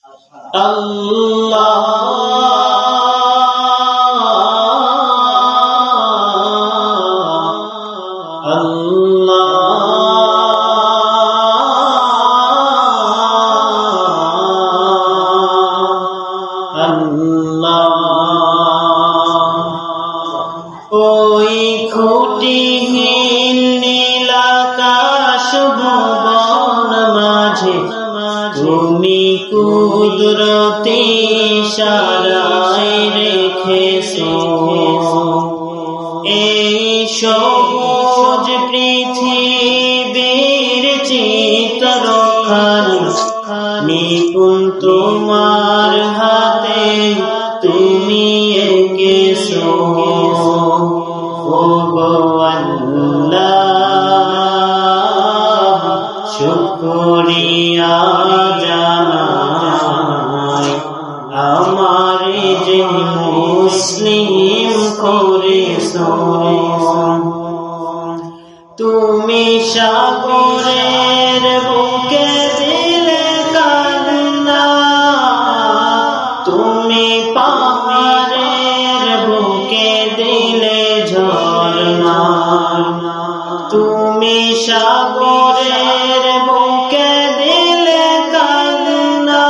ওই খুঁটিহীন নীলাকাশ ভুবন মাঝে তুমি কুদরতি ইশারায় রেখেছো এই সবুজ পৃথিবীর চিত্রখানি নিপুণ তোমার হাতে তুমি এঁকেছো। ও গো আল্লাহ শুকরিয়া জানাই আমারে যে মুসলিম করেছো। তুমি সাগরের বুকে দিলে কান্না, তুমি পাহাড়ের বুকে দিলে ঝরনা, তুমি সাগরের বুকে দিলে কান্না,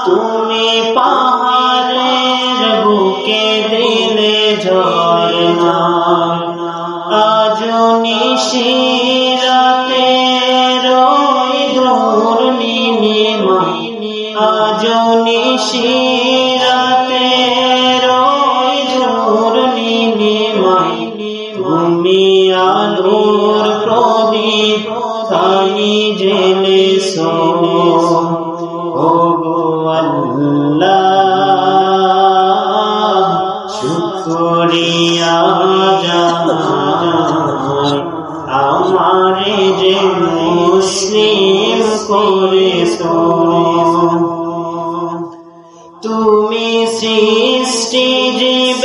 তুমি পাহাড়ের বুকে দিলে ঝরনা। আজ নিশিরাতে রই দূর নীলিমায়, আজ নিশিরাতে রই দূর নীলিমায়, তুমি আলোর প্রদীপ খানি জ্বেলেছো। ও গো আল্লাহ শুকরিয়া জানাই আমারে যে মুসলিম করেছো। তুমি সৃষ্টি জীব